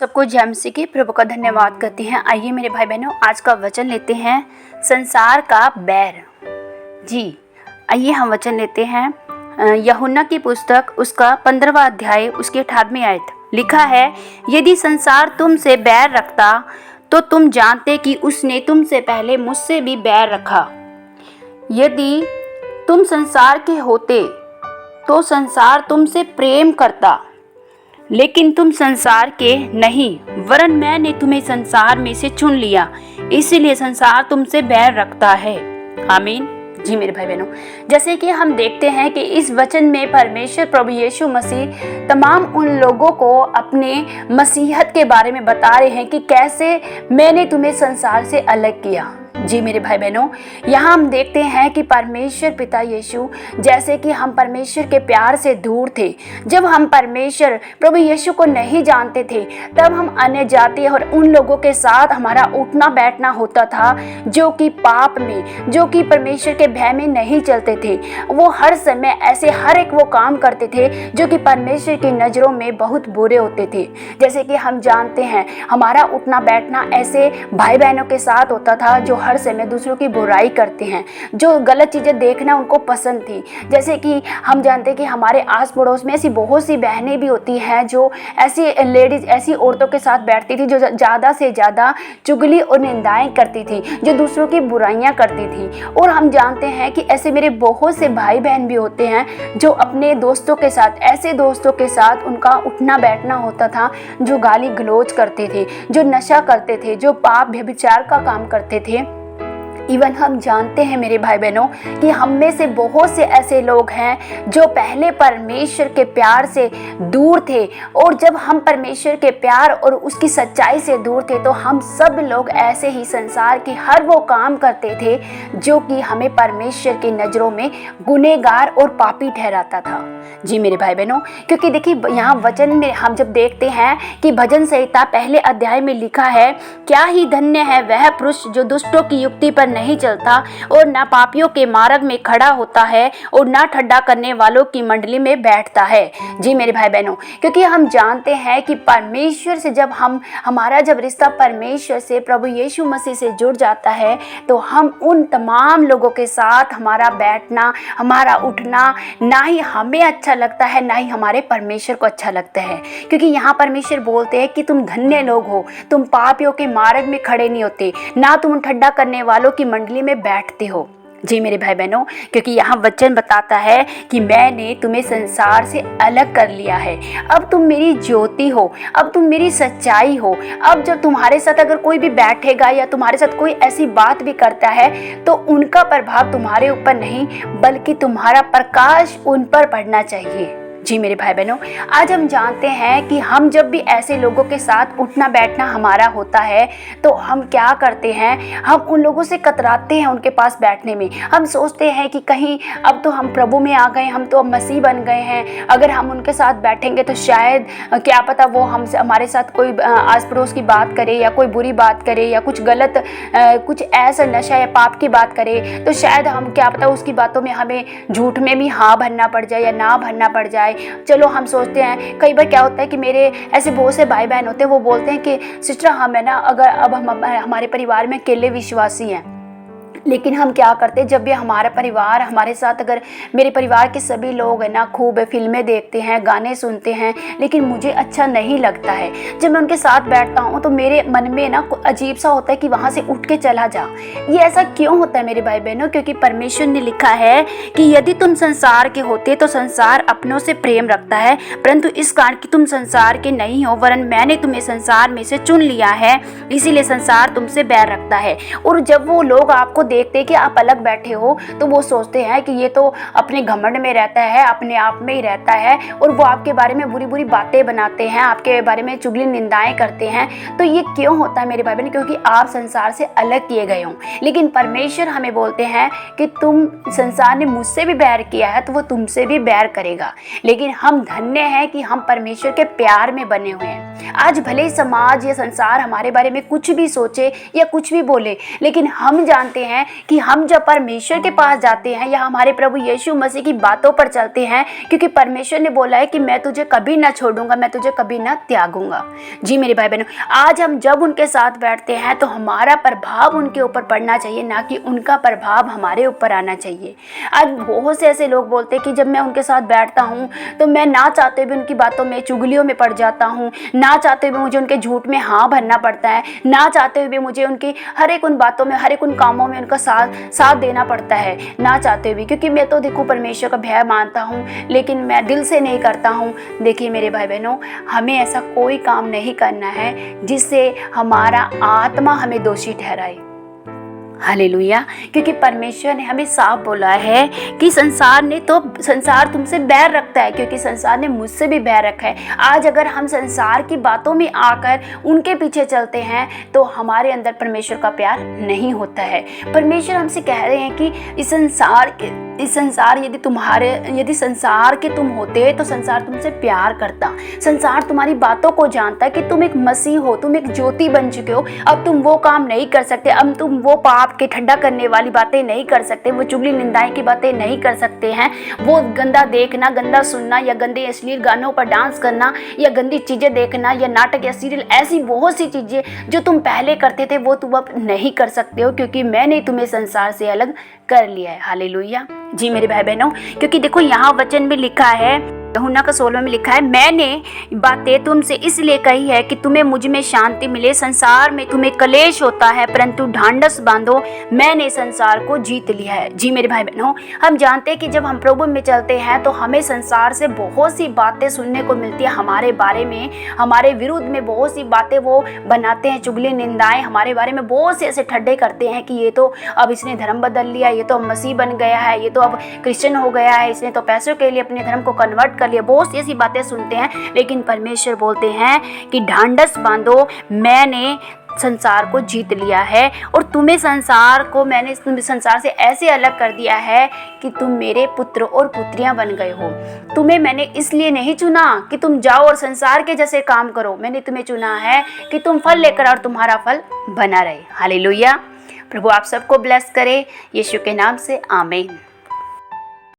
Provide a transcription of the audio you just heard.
सबको जय मसीह की प्रभु का धन्यवाद करते हैं। आइए मेरे भाई बहनों, आज का वचन लेते हैं संसार का बैर। जी आइए हम वचन लेते हैं यूहन्ना की पुस्तक उसका 15वां अध्याय उसकी 18वीं आयत। लिखा है, यदि संसार तुमसे बैर रखता तो तुम जानते कि उसने तुमसे पहले मुझसे भी बैर रखा। यदि तुम संसार के होते तो संसार तुमसे प्रेम करता, लेकिन तुम संसार के नहीं, वरन मैंने तुम्हें संसार में से चुन लिया, इसीलिए संसार तुमसे बैर रखता है। आमीन। जी मेरे भाई बहनों, जैसे कि हम देखते हैं कि इस वचन में परमेश्वर प्रभु यीशु मसीह तमाम उन लोगों को अपने मसीहत के बारे में बता रहे हैं कि कैसे मैंने तुम्हें संसार से अलग किया। जी मेरे भाई बहनों, यहाँ हम देखते हैं कि परमेश्वर पिता यीशु, जैसे कि हम परमेश्वर के प्यार से दूर थे, जब हम परमेश्वर प्रभु यीशु को नहीं जानते थे, तब हम अन्य जाति और उन लोगों के साथ हमारा उठना बैठना होता था जो कि पाप में, जो कि परमेश्वर के भय में नहीं चलते थे। वो हर समय ऐसे हर एक वो काम करते थे जो कि परमेश्वर की नज़रों में बहुत बुरे होते थे। जैसे कि हम जानते हैं, हमारा उठना बैठना ऐसे भाई बहनों के साथ होता था जो हर समय दूसरों की बुराई करते हैं, जो गलत चीज़ें देखना उनको पसंद थी। जैसे कि हम जानते हैं कि हमारे आस पड़ोस में ऐसी बहुत सी बहनें भी होती हैं जो ऐसी लेडीज़, ऐसी औरतों के साथ बैठती थी जो ज़्यादा से ज़्यादा चुगली और निंदाएं करती थी, जो दूसरों की बुराइयां करती थी। और हम जानते हैं कि ऐसे मेरे बहुत से भाई बहन भी होते हैं जो अपने दोस्तों के साथ, ऐसे दोस्तों के साथ उनका उठना बैठना होता था जो गाली गलौज करते थे, जो नशा करते थे, जो पाप व्यभिचार का काम करते थे। इवन हम जानते हैं मेरे भाई बहनों कि हम में से बहुत से ऐसे लोग हैं जो पहले परमेश्वर के प्यार से दूर थे, और जब हम परमेश्वर के प्यार और उसकी सच्चाई से दूर थे तो हम सब लोग ऐसे ही संसार की हर वो काम करते थे जो कि हमें परमेश्वर की नज़रों में गुनहगार और पापी ठहराता था। जी मेरे भाई बहनों, क्योंकि देखिए यहाँ वचन में हम जब देखते हैं कि भजन संहिता पहले अध्याय में लिखा है, क्या ही धन्य है वह पुरुष जो दुष्टों की युक्ति पर नहीं चलता और ना पापियों के मार्ग में खड़ा होता है और ना ठट्ठा करने वालों की मंडली में बैठता है। जी मेरे भाई बहनों, क्योंकि हम जानते हैं कि परमेश्वर से जब हमारा जब रिश्ता परमेश्वर से, प्रभु यीशु मसीह से जुड़ जाता है, तो हम उन तमाम लोगों के साथ हमारा बैठना, हमारा उठना ना ही हमें अच्छा लगता है, ना ही हमारे परमेश्वर को अच्छा लगता है। क्योंकि यहाँ परमेश्वर बोलते हैं कि तुम धन्य लोग हो, तुम पापियों के मार्ग में खड़े नहीं होते, ना तुम ठट्ठा करने वालों की मंडली में बैठते हो। जी मेरे भाई बहनों, क्योंकि यहाँ वचन बताता है कि मैंने तुम्हें संसार से अलग कर लिया है, अब तुम मेरी ज्योति हो, अब तुम मेरी सच्चाई हो। अब जब तुम्हारे साथ अगर कोई भी बैठेगा या तुम्हारे साथ कोई ऐसी बात भी करता है तो उनका प्रभाव तुम्हारे ऊपर नहीं, बल्कि तुम्हारा प्रकाश उन पर पड़ना चाहिए। जी मेरे भाई बहनों, आज हम जानते हैं कि हम जब भी ऐसे लोगों के साथ उठना बैठना हमारा होता है तो हम क्या करते हैं, हम उन लोगों से कतराते हैं उनके पास बैठने में। हम सोचते हैं कि कहीं अब तो हम प्रभु में आ गए, हम तो अब मसीह बन गए हैं, अगर हम उनके साथ बैठेंगे तो शायद क्या पता वो हमसे, हमारे साथ कोई आस पड़ोस की बात करे या कोई बुरी बात करे या कुछ गलत, कुछ ऐसा नशा या पाप की बात करे, तो शायद हम क्या पता उसकी बातों में हमें झूठ में भी हाँ भरना पड़ जाए या ना भरना पड़ जाए। चलो हम सोचते हैं, कई बार क्या होता है कि मेरे ऐसे बहुत से भाई बहन होते हैं, वो बोलते हैं कि सिस्टर हम है ना, अगर अब हम हमारे परिवार में अकेले विश्वासी हैं, लेकिन हम क्या करते हैं, जब भी हमारा परिवार हमारे साथ, अगर मेरे परिवार के सभी लोग है ना खूब फिल्में देखते हैं, गाने सुनते हैं, लेकिन मुझे अच्छा नहीं लगता है, जब मैं उनके साथ बैठता हूँ तो मेरे मन में ना अजीब सा होता है कि वहाँ से उठ के चला जा। ये ऐसा क्यों होता है मेरे भाई बहनों? क्योंकि परमेश्वर ने लिखा है कि यदि तुम संसार के होते तो संसार अपनों से प्रेम रखता है, परंतु इस कारण कि तुम संसार के नहीं हो, वरन मैंने तुम्हें संसार में से चुन लिया है, इसीलिए संसार तुमसे बैर रखता है। और जब वो लोग आपको देखते कि आप अलग बैठे हो तो वो सोचते हैं कि ये तो अपने घमंड में रहता है, अपने आप में ही रहता है, और वो आपके बारे में बुरी बुरी बातें बनाते हैं, आपके बारे में चुगली निंदाएं करते हैं। तो ये क्यों होता है मेरे भाई बहन? क्योंकि आप संसार से अलग किए गए हो। लेकिन परमेश्वर हमें बोलते हैं कि तुम, संसार ने मुझसे भी बैर किया है तो वो तुमसे भी बैर करेगा। लेकिन हम धन्य हैं कि हम परमेश्वर के प्यार में बने हुए हैं। आज भले समाज या संसार हमारे बारे में कुछ भी सोचे या कुछ भी बोले, लेकिन हम जानते हैं हैं कि हम जब परमेश्वर के पास जाते हैं या हमारे प्रभु यीशु मसीह की बातों पर चलते हैं, क्योंकि परमेश्वर ने बोला है कि मैं तुझे कभी ना छोड़ूंगा, मैं तुझे कभी ना त्यागूंगा। जी मेरे भाई बहनों, आज हम जब उनके साथ बैठते हैं तो हमारा प्रभाव उनके ऊपर पड़ना चाहिए, ना कि उनका प्रभाव हमारे ऊपर आना चाहिए। आज बहुत से ऐसे लोग बोलते हैं कि जब मैं उनके साथ बैठता हूँ तो मैं ना चाहते हुए उनकी बातों में, चुगलियों में पड़ जाता हूँ, ना चाहते हुए मुझे उनके झूठ में हाँ भरना पड़ता है, ना चाहते हुए मुझे उनकी हर एक उन बातों में, हर एक उन कामों में उनका साथ देना पड़ता है, ना चाहते हुए, क्योंकि मैं तो देखो परमेश्वर का भय मानता हूँ, लेकिन मैं दिल से नहीं करता हूँ। देखिए मेरे भाई बहनों, हमें ऐसा कोई काम नहीं करना है जिससे हमारा आत्मा हमें दोषी ठहराए। हालेलुया। क्योंकि परमेश्वर ने हमें साफ बोला है कि संसार तुमसे बैर रखता है, क्योंकि संसार ने मुझसे भी बैर रखा है। आज अगर हम संसार की बातों में आकर उनके पीछे चलते हैं तो हमारे अंदर परमेश्वर का प्यार नहीं होता है। परमेश्वर हमसे कह रहे हैं कि इस संसार यदि संसार के तुम होते तो संसार तुमसे प्यार करता। संसार तुम्हारी बातों को जानता है कि तुम एक मसीह हो, तुम एक ज्योति बन चुके हो। अब तुम वो काम नहीं कर सकते, अब तुम वो पाप के ठंडा करने वाली बातें नहीं कर सकते, वो चुगली निंदाएं की बातें नहीं कर सकते हैं, वो गंदा देखना, गंदा सुनना या गंदे अश्लील गानों पर डांस करना या गंदी चीजें देखना या नाटक या सीरियल, ऐसी बहुत सी चीजें जो तुम पहले करते थे वो तुम अब नहीं कर सकते हो, क्योंकि मैंने तुम्हें संसार से अलग कर लिया है। हालेलुया। जी मेरे भाई बहनों, क्योंकि देखो यहाँ वचन में लिखा है, यूहन्ना का 16 में लिखा है, मैंने बातें तुमसे इसलिए कही है कि तुम्हें मुझ में शांति मिले। संसार में तुम्हें क्लेश होता है, परंतु ढांढस बांधो, मैंने संसार को जीत लिया है। जी मेरे भाई बहनों, हम जानते हैं कि जब हम प्रभु में चलते हैं तो हमें संसार से बहुत सी बातें सुनने को मिलती है, हमारे बारे में, हमारे विरुद्ध में बहुत सी बातें वो बनाते हैं, चुगली निंदाएं हमारे बारे में बहुत से ऐसे ठड्डे करते हैं कि ये तो अब इसने धर्म बदल लिया, ये तो अब मसीह बन गया है, ये तो अब क्रिश्चियन हो गया है, इसने तो पैसों के लिए अपने धर्म को कन्वर्ट कर लिया। बहुत सी ऐसी बातें सुनते हैं, लेकिन परमेश्वर बोलते हैं कि ढांढस बांधो, मैंने संसार को जीत लिया है और मैंने संसार से ऐसे अलग कर दिया है कि तुम मेरे पुत्र और पुत्रियां बन गए हो। तुम्हें मैंने इसलिए नहीं चुना कि तुम जाओ और संसार के जैसे काम करो, मैंने तुम्हें चुना है कि तुम फल लेकर और तुम्हारा फल बना रहे। हालेलुया। प्रभु आप सबको ब्लेस करे, यीशु के नाम से आमीन।